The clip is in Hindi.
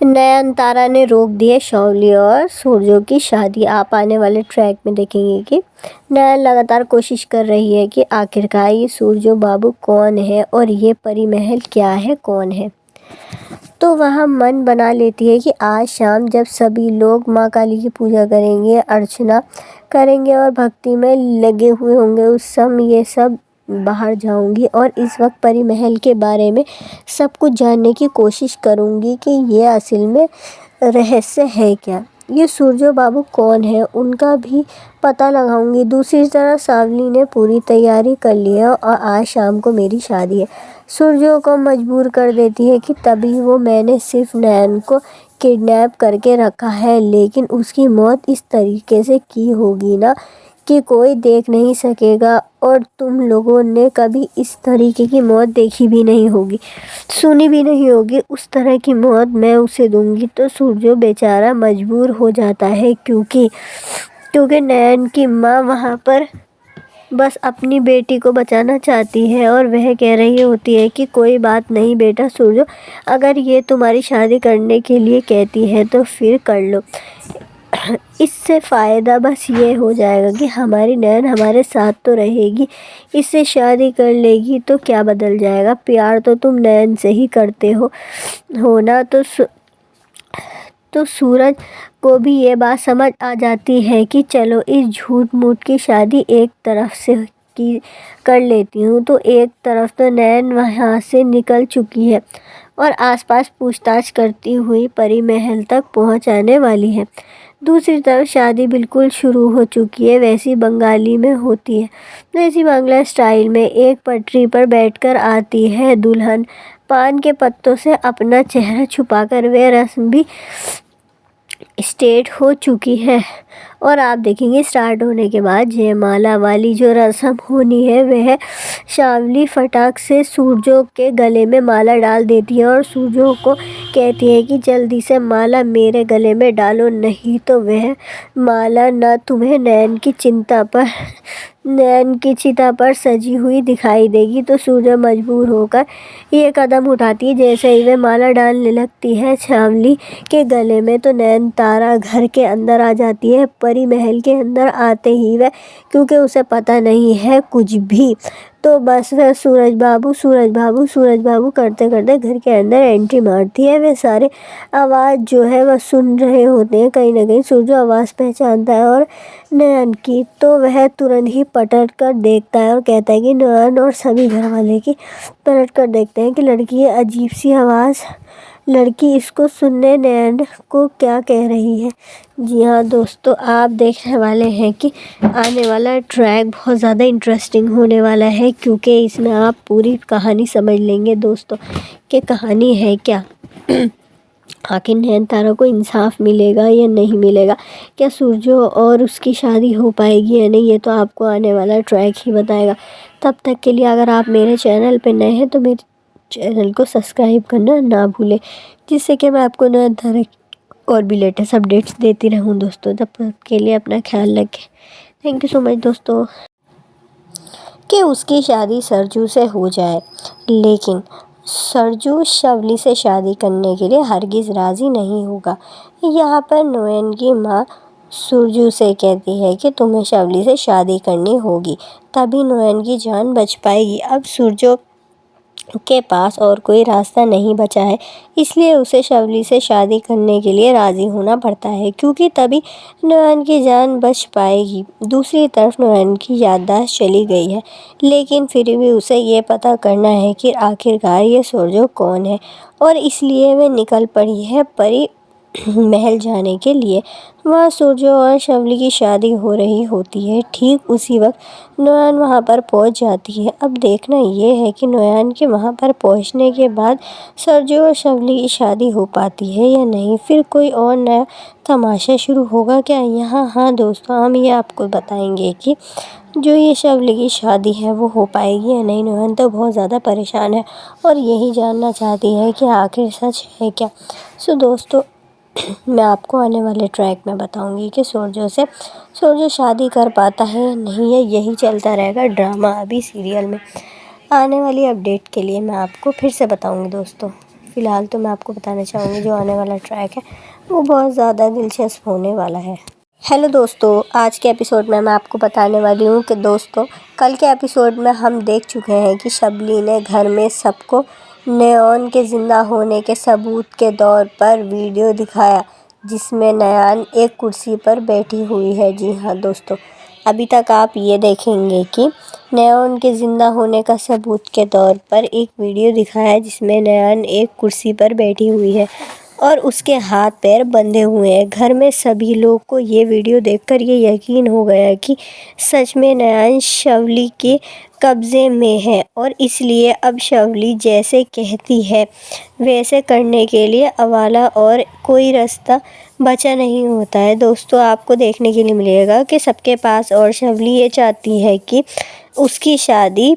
नयनतारा ने रोक दिए शौर्य और सूरजो की शादी। आप आने वाले ट्रैक में देखेंगे कि नयन लगातार कोशिश कर रही है कि आखिरकार ये सूरजो बाबू कौन है और ये परी महल क्या है, कौन है। तो वह मन बना लेती है कि आज शाम जब सभी लोग माँ काली की पूजा करेंगे, अर्चना करेंगे और भक्ति में लगे हुए होंगे, उस समय ये सब बाहर जाऊंगी और इस वक्त परी महल के बारे में सब कुछ जानने की कोशिश करूंगी कि ये असल में रहस्य है क्या, ये सूरजो बाबू कौन है, उनका भी पता लगाऊंगी। दूसरी तरफ सावली ने पूरी तैयारी कर ली है और आज शाम को मेरी शादी है। सूरजो को मजबूर कर देती है कि तभी वो मैंने सिर्फ नयन को किडनैप करके रखा है, लेकिन उसकी मौत इस तरीके से की होगी ना कि कोई देख नहीं सकेगा और तुम लोगों ने कभी इस तरीके की मौत देखी भी नहीं होगी, सुनी भी नहीं होगी। उस तरह की मौत मैं उसे दूंगी। तो सूरजो बेचारा मजबूर हो जाता है क्योंकि नयन की माँ वहाँ पर बस अपनी बेटी को बचाना चाहती है और वह कह रही होती है कि कोई बात नहीं बेटा सूरजो, अगर ये तुम्हारी शादी करने के लिए कहती है तो फिर कर लो। इससे फ़ायदा बस ये हो जाएगा कि हमारी नयन हमारे साथ तो रहेगी, इससे शादी कर लेगी तो क्या बदल जाएगा, प्यार तो तुम नयन से ही करते हो ना। तो सूरज को भी ये बात समझ आ जाती है कि चलो इस झूठ मूठ की शादी एक तरफ से की कर लेती हूँ। तो एक तरफ तो नयन वहाँ से निकल चुकी है और आसपास पूछताछ करती हुई परी महल तक पहुँच आने वाली है। दूसरी तरफ शादी बिल्कुल शुरू हो चुकी है, वैसी बंगाली में होती है, वैसी बांग्ला स्टाइल में। एक पटरी पर बैठकर आती है दुल्हन, पान के पत्तों से अपना चेहरा छुपाकर। वह रस्म भी स्टार्ट हो चुकी है और आप देखेंगे स्टार्ट होने के बाद जयमाला वाली जो रस्म होनी है, वह शावली फटाक से सूरजो के गले में माला डाल देती है और सूरजो को कहती है कि जल्दी से माला मेरे गले में डालो, नहीं तो वह माला न तुम्हें नयन की चिता पर सजी हुई दिखाई देगी। तो सूरजो मजबूर होकर ये कदम उठाती है। जैसे ही वह माला डालने लगती है शावली के गले में, तो नयनतारा घर के अंदर आ जाती है। परी महल के अंदर आते ही वह, क्योंकि उसे पता नहीं है कुछ भी, तो बस वह सूरज बाबू करते करते घर के अंदर एंट्री मारती है। वे सारे आवाज़ जो है वह सुन रहे होते हैं, कहीं ना कहीं सूरजो आवाज़ पहचानता है और नयन की, तो वह तुरंत ही पलट कर देखता है और कहता है कि नयन और सभी घर वाले की पलट कर देखते हैं कि लड़की ये अजीब सी आवाज़, लड़की इसको सुनने नयन को क्या कह रही है। जी हाँ दोस्तों, आप देखने वाले हैं कि आने वाला ट्रैक बहुत ज़्यादा इंटरेस्टिंग होने वाला है, क्योंकि इसमें आप पूरी कहानी समझ लेंगे दोस्तों कि कहानी है क्या। आखिर नयनतारा को इंसाफ मिलेगा या नहीं मिलेगा, क्या सूरजो और उसकी शादी हो पाएगी या नहीं, ये तो आपको आने वाला ट्रैक ही बताएगा। तब तक के लिए अगर आप मेरे चैनल पे नए हैं तो मेरे चैनल को सब्सक्राइब करना ना भूलें, जिससे कि मैं आपको नयनतारा और भी लेटेस्ट अपडेट्स देती रहूं दोस्तों। तब तक के लिए अपना ख्याल रखें। थैंक यू सो मच दोस्तों। कि उसकी शादी सरजू से हो जाए, लेकिन सरजू शवली से शादी करने के लिए हरगिज़ राज़ी नहीं होगा। यहाँ पर नयन की माँ सरजू से कहती है कि तुम्हें शवली से शादी करनी होगी, तभी नयन की जान बच पाएगी। अब सरजू के पास और कोई रास्ता नहीं बचा है, इसलिए उसे शवली से शादी करने के लिए राज़ी होना पड़ता है, क्योंकि तभी नयन की जान बच पाएगी। दूसरी तरफ नयन की याददाश्त चली गई है, लेकिन फिर भी उसे ये पता करना है कि आखिरकार ये सरजू कौन है, और इसलिए वह निकल पड़ी है परी महल जाने के लिए। वहाँ सरजू और शवली की शादी हो रही होती है। ठीक उसी वक्त नयन वहाँ पर पहुँच जाती है। अब देखना ये है कि नयन के वहाँ पर पहुँचने के बाद सरजू और शवली की शादी हो पाती है या नहीं, फिर कोई और नया तमाशा शुरू होगा क्या यहाँ। हाँ दोस्तों, हम ये आपको बताएंगे कि जो ये शवली की शादी है वो हो पाएगी या नहीं। नयन तो बहुत ज़्यादा परेशान है और यही जानना चाहती है कि आखिर सच है क्या। सो दोस्तों, मैं आपको आने वाले ट्रैक में बताऊंगी कि सरजू शादी कर पाता है या नहीं है। यही चलता रहेगा ड्रामा अभी सीरियल में। आने वाली अपडेट के लिए मैं आपको फिर से बताऊंगी दोस्तों। फ़िलहाल तो मैं आपको बताना चाहूँगी जो आने वाला ट्रैक है वो बहुत ज़्यादा दिलचस्प होने वाला है। हेलो दोस्तों, आज के एपिसोड में मैं आपको बताने वाली हूँ कि दोस्तों कल के एपिसोड में हम देख चुके हैं कि शबली ने घर में सबको नयन के ज़िंदा होने के सबूत के तौर पर वीडियो दिखाया जिसमें नयन एक कुर्सी पर बैठी हुई है। जी हाँ दोस्तों, अभी तक आप ये देखेंगे कि नयन के ज़िंदा होने का सबूत के तौर पर एक वीडियो दिखाया है जिसमें नयन एक कुर्सी पर बैठी हुई है और उसके हाथ पैर बंधे हुए हैं। घर में सभी लोग को ये वीडियो देखकर ये यकीन हो गया कि सच में नयन शबली के कब्ज़े में है और इसलिए अब शबली जैसे कहती है वैसे करने के लिए अवाला और कोई रास्ता बचा नहीं होता है। दोस्तों आपको देखने के लिए मिलेगा कि सबके पास और शबली ये चाहती है कि उसकी शादी